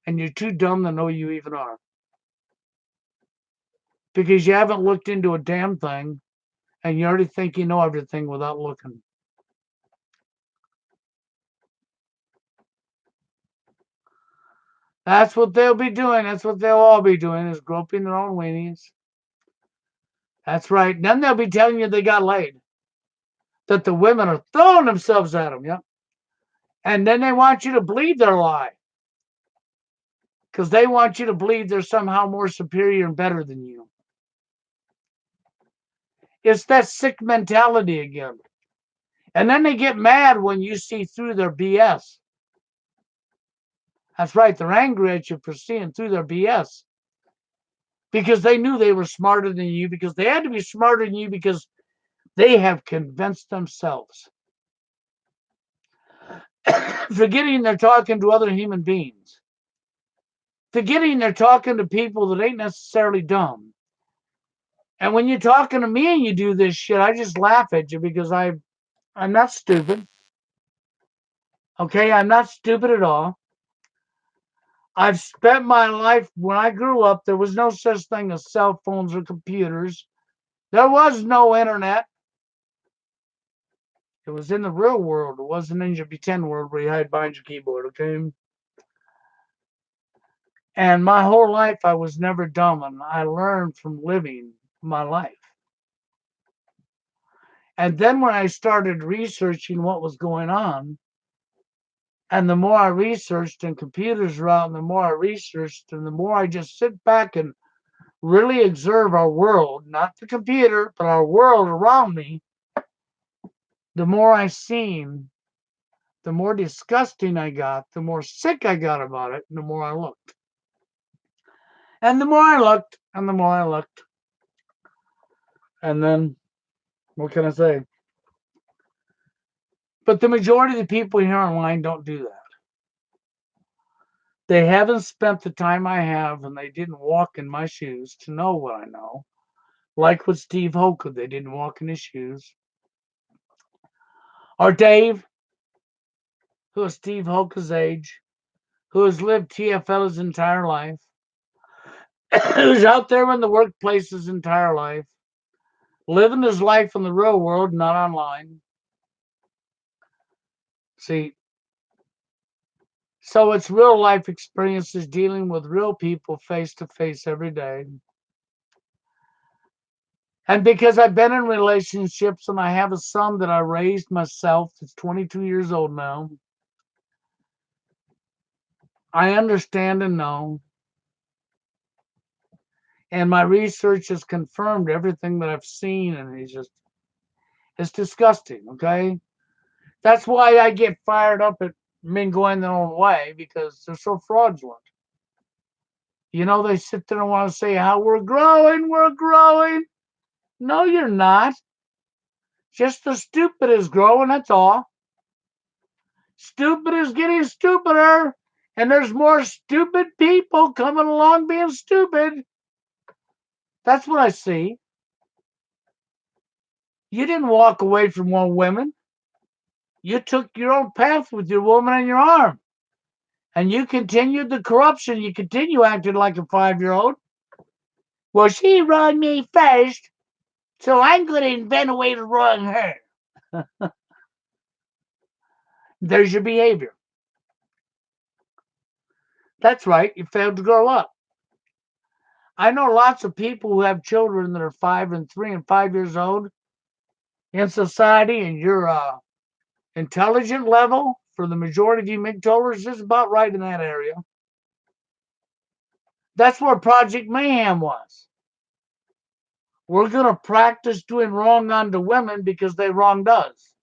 and you're too dumb to know you even are. Because you haven't looked into a damn thing, and you already think you know everything without looking. That's what they'll be doing. That's what they'll all be doing, is groping their own weenies. That's right. Then they'll be telling you they got laid. That the women are throwing themselves at them, yeah. And then they want you to believe their lie. Because they want you to believe they're somehow more superior and better than you. It's that sick mentality again. And then they get mad when you see through their BS. That's right. They're angry at you for seeing through their BS. Because they knew they were smarter than you. Because they had to be smarter than you because they have convinced themselves. Forgetting they're talking to other human beings. Forgetting they're talking to people that ain't necessarily dumb. And when you're talking to me and you do this shit, I just laugh at you because I'm not stupid. Okay, I'm not stupid at all. I've spent my life, when I grew up, there was no such thing as cell phones or computers. There was no internet. It was in the real world. It wasn't in your pretend world where you hide behind your keyboard, okay? And my whole life, I was never dumb, and I learned from living my life. And then when I started researching what was going on, and the more I researched, and computers were out, and the more I researched, and the more I just sit back and really observe our world, not the computer, but our world around me, the more I seen, the more disgusting I got, the more sick I got about it, and the more I looked. And the more I looked, and the more I looked. And then, what can I say? But the majority of the people here online don't do that. They haven't spent the time I have, and they didn't walk in my shoes to know what I know. Like with Steve Hoka, they didn't walk in his shoes. Or Dave, who is Steve Hoka's age, who has lived TFL his entire life, who's out there in the workplace his entire life, living his life in the real world, not online. See, so it's real life experiences dealing with real people face to face every day. And because I've been in relationships and I have a son that I raised myself that's 22 years old now, I understand and know. And my research has confirmed everything that I've seen, and it's disgusting, okay? That's why I get fired up at men going their own way, because they're so fraudulent. They sit there and want to say how we're growing, we're growing. No, you're not. Just the stupid is growing, that's all. Stupid is getting stupider, and there's more stupid people coming along being stupid. That's what I see. You didn't walk away from one woman. You took your own path with your woman in your arm. And you continued the corruption. You continue acting like a 5-year-old. Well, she wronged me first, so I'm going to invent a way to wrong her. There's your behavior. That's right. You failed to grow up. I know lots of people who have children that are 5 and 3 and 5 years old in society, and your intelligent level for the majority of you MGTOWers is about right in that area. That's where Project Mayhem was. We're going to practice doing wrong unto women because they wronged us.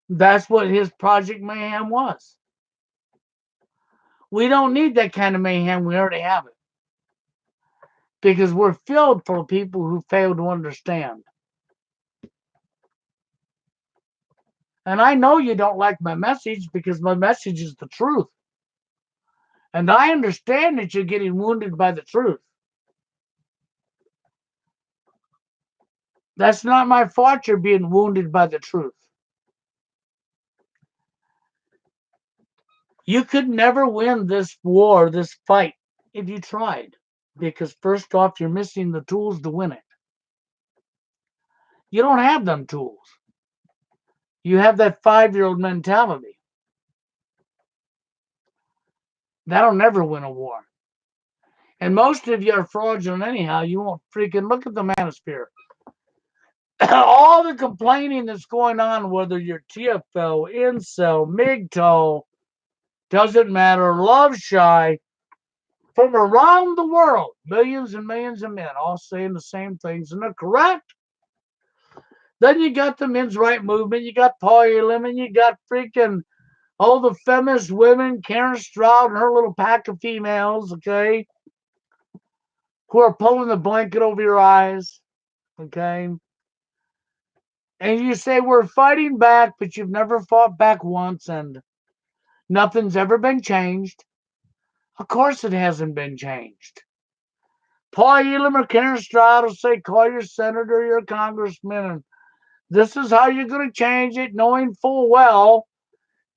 That's what his Project Mayhem was. We don't need that kind of mayhem. We already have it. Because we're filled full of people who fail to understand. And I know you don't like my message because my message is the truth. And I understand that you're getting wounded by the truth. That's not my fault you're being wounded by the truth. You could never win this war, this fight, if you tried. Because first off, you're missing the tools to win it. You don't have them tools. You have that 5-year-old mentality. That'll never win a war. And most of you are fraudulent anyhow. You won't freaking look at the manosphere. All the complaining that's going on, whether you're TFL, incel, MGTOW, doesn't matter, love shy, from around the world, millions and millions of men all saying the same things, and they're correct. Then you got the men's right movement, you got Paul Lemon, you got freaking all the feminist women, Karen Stroud and her little pack of females, okay, who are pulling the blanket over your eyes, okay? And you say, we're fighting back, but you've never fought back once, and nothing's ever been changed. Of course it hasn't been changed. Paul Elam or Karen Stroud will say, call your senator, your congressman, and this is how you're going to change it, knowing full well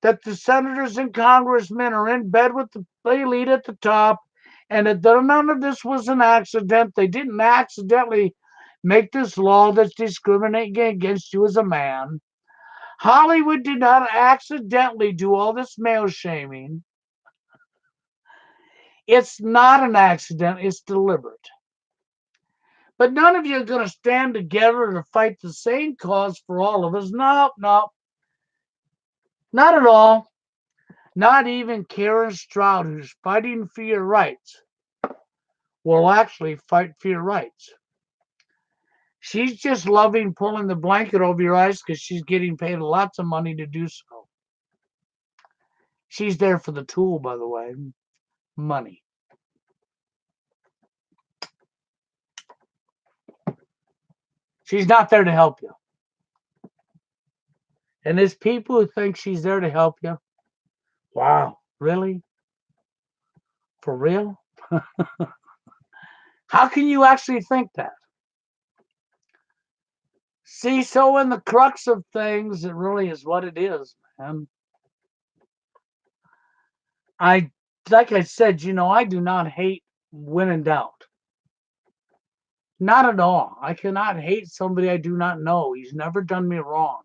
that the senators and congressmen are in bed with the elite at the top, and that none of this was an accident. They didn't accidentally make this law that's discriminating against you as a man. Hollywood did not accidentally do all this male shaming. It's not an accident, it's deliberate. But none of you are going to stand together to fight the same cause for all of us. No, no. Not at all. Not even Karen Stroud, who's fighting for your rights, will actually fight for your rights. She's just loving pulling the blanket over your eyes because she's getting paid lots of money to do so. She's there for the tool, by the way, money. She's not there to help you. And there's people who think she's there to help you. Wow, really? For real? How can you actually think that? See, so in the crux of things, it really is what it is, man. Like I said, I do not hate when in doubt. Not at all. I cannot hate somebody I do not know. He's never done me wrong.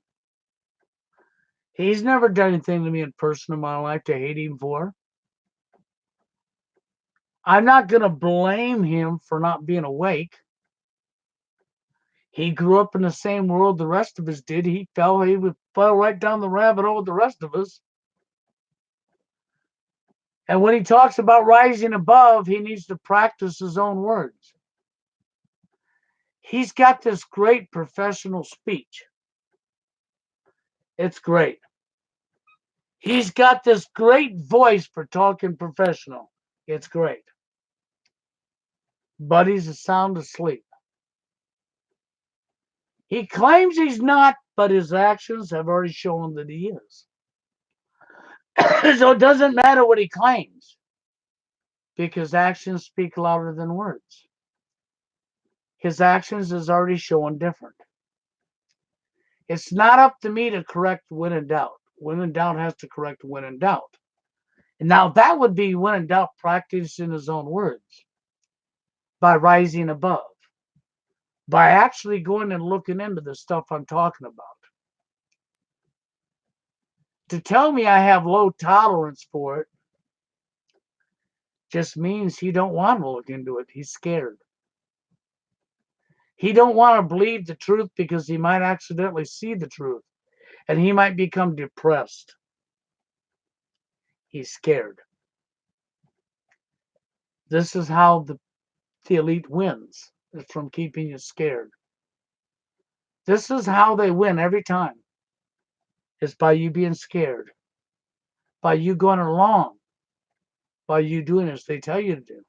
He's never done anything to me in person in my life to hate him for. I'm not going to blame him for not being awake. He grew up in the same world the rest of us did. He fell right down the rabbit hole with the rest of us. And when he talks about rising above, he needs to practice his own words. He's got this great professional speech. It's great. He's got this great voice for talking professional. It's great. But he's sound asleep. He claims he's not, but his actions have already shown that he is. So it doesn't matter what he claims, because actions speak louder than words. His actions is already showing different. It's not up to me to correct when in doubt. When in doubt has to correct when in doubt. And now that would be when in doubt practicing his own words by rising above, by actually going and looking into the stuff I'm talking about. To tell me I have low tolerance for it just means he don't want to look into it. He's scared. He don't want to believe the truth because he might accidentally see the truth and he might become depressed. He's scared. This is how the elite wins, is from keeping you scared. This is how they win every time. It's by you being scared, by you going along, by you doing as they tell you to do.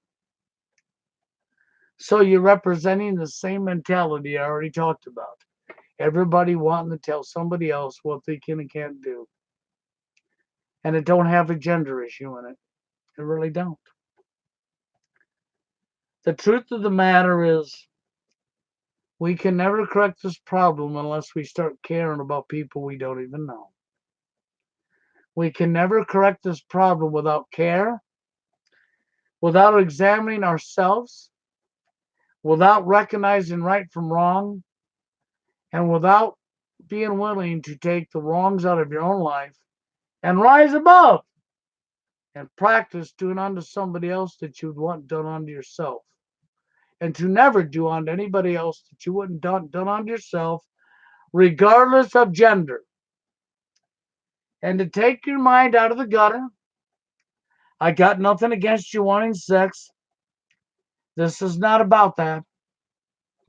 So you're representing the same mentality I already talked about. Everybody wanting to tell somebody else what they can and can't do. And it don't have a gender issue in it. It really don't. The truth of the matter is, we can never correct this problem unless we start caring about people we don't even know. We can never correct this problem without care, without examining ourselves, without recognizing right from wrong, and without being willing to take the wrongs out of your own life and rise above and practice doing unto somebody else that you'd want done unto yourself. And to never do unto anybody else that you wouldn't done unto yourself, regardless of gender. And to take your mind out of the gutter. I got nothing against you wanting sex. This is not about that.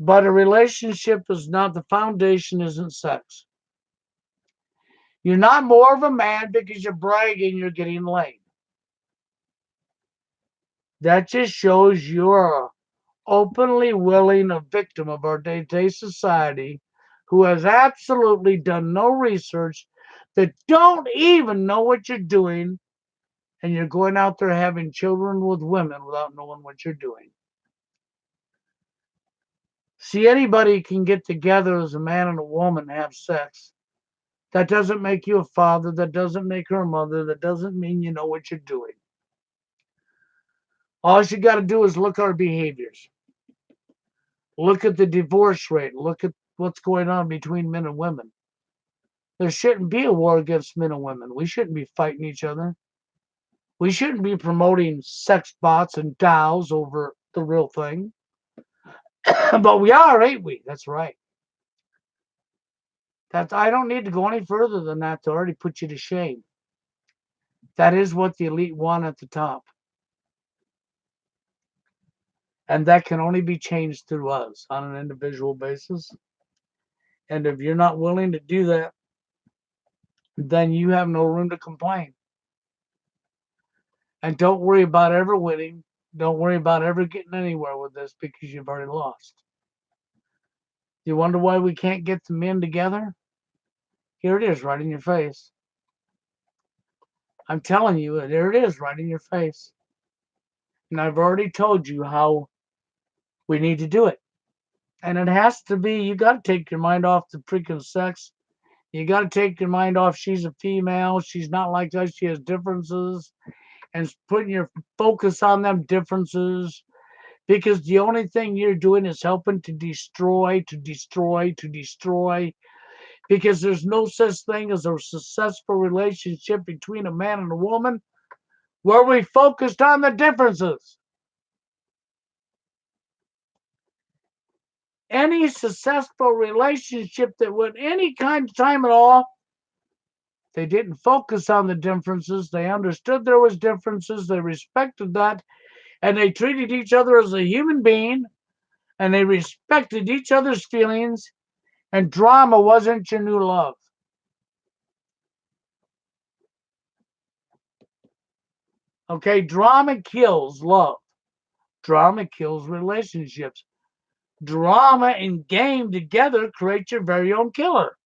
But a relationship is not, the foundation isn't sex. You're not more of a man because you're bragging you're getting laid. That just shows you're openly willing a victim of our day-to-day society who has absolutely done no research, that don't even know what you're doing, and you're going out there having children with women without knowing what you're doing. See, anybody can get together as a man and a woman and have sex. That doesn't make you a father. That doesn't make her a mother. That doesn't mean you know what you're doing. All you got to do is look at our behaviors. Look at the divorce rate. Look at what's going on between men and women. There shouldn't be a war against men and women. We shouldn't be fighting each other. We shouldn't be promoting sex bots and dolls over the real thing. But we are, ain't we? That's right. I don't need to go any further than that to already put you to shame. That is what the elite want at the top. And that can only be changed through us on an individual basis. And if you're not willing to do that, then you have no room to complain. And don't worry about ever winning. Don't worry about ever getting anywhere with this because you've already lost. You wonder why we can't get the men together? Here it is right in your face. I'm telling you, there it is right in your face. And I've already told you how we need to do it. And it has to be, you got to take your mind off the freaking sex. You got to take your mind off she's a female, she's not like us, she has differences. And putting your focus on them differences. Because the only thing you're doing is helping to destroy. Because there's no such thing as a successful relationship between a man and a woman where we focused on the differences. Any successful relationship that went any kind of time at all They didn't focus on the differences. They understood there was differences. They respected that, and they treated each other as a human being, and they respected each other's feelings. And drama wasn't your new love. Okay, drama kills love. Drama kills relationships. Drama and game together create your very own killer.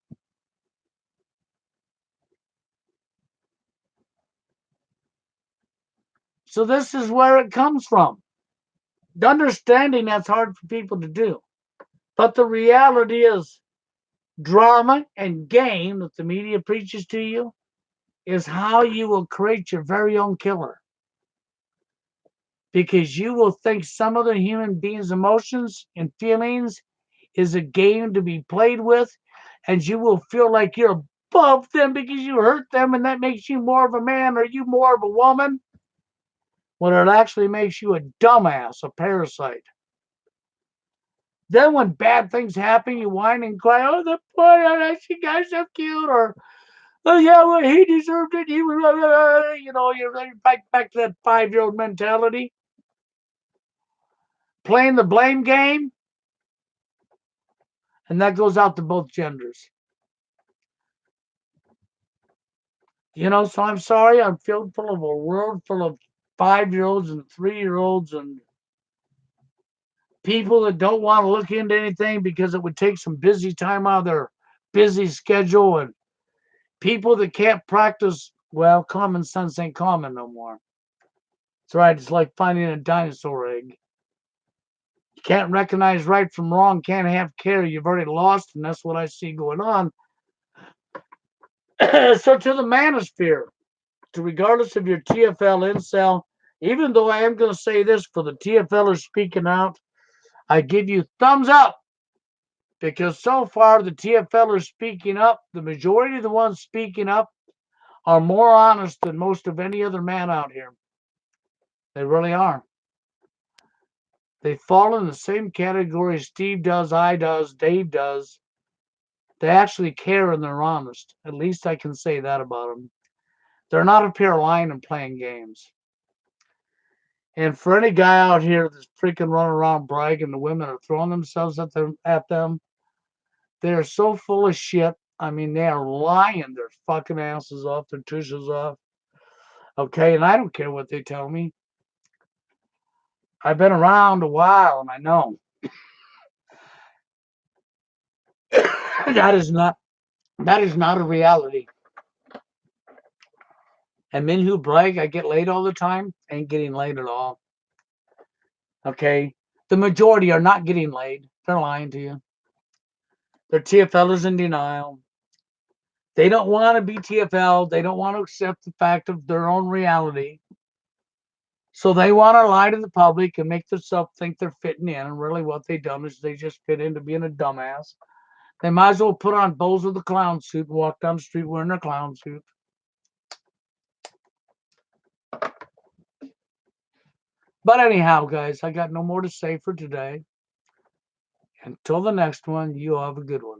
So this is where it comes from. Understanding that's hard for people to do. But the reality is drama and game that the media preaches to you is how you will create your very own killer. Because you will think some other human being's emotions and feelings is a game to be played with, and you will feel like you're above them because you hurt them, and that makes you more of a man or you more of a woman, when it actually makes you a dumbass, a parasite. Then when bad things happen, you whine and cry, oh, the poor, oh, she got so cute, or, oh, yeah, well, he deserved it. He was, you're back to that 5-year-old mentality. Playing the blame game, and that goes out to both genders. So I'm sorry, I'm filled full of a world full of 5-year-olds and 3-year-olds and people that don't want to look into anything because it would take some busy time out of their busy schedule, and people that can't practice, well, common sense ain't common no more. That's right, it's like finding a dinosaur egg. You can't recognize right from wrong, can't have care, you've already lost, and that's what I see going on. So to the manosphere, to regardless of your TFL incel, even though I am going to say this for the TFLers speaking out, I give you thumbs up, because so far the TFLers speaking up, the majority of the ones speaking up, are more honest than most of any other man out here. They really are. They fall in the same category Steve does, I does, Dave does. They actually care and they're honest. At least I can say that about them. They're not up here lying and playing games. And for any guy out here that's freaking running around bragging, the women are throwing themselves at them, they are so full of shit. I mean, they are lying their fucking asses off, their tushes off. Okay, and I don't care what they tell me. I've been around a while and I know. that is not a reality. And men who brag I get laid all the time ain't getting laid at all. Okay? The majority are not getting laid. They're lying to you. They're TFLers in denial. They don't want to be TFL. They don't want to accept the fact of their own reality. So they want to lie to the public and make themselves think they're fitting in. And really what they done is they just fit into being a dumbass. They might as well put on Bulls with a clown suit and walk down the street wearing their clown suit. But anyhow, guys, I got no more to say for today. Until the next one, you have a good one.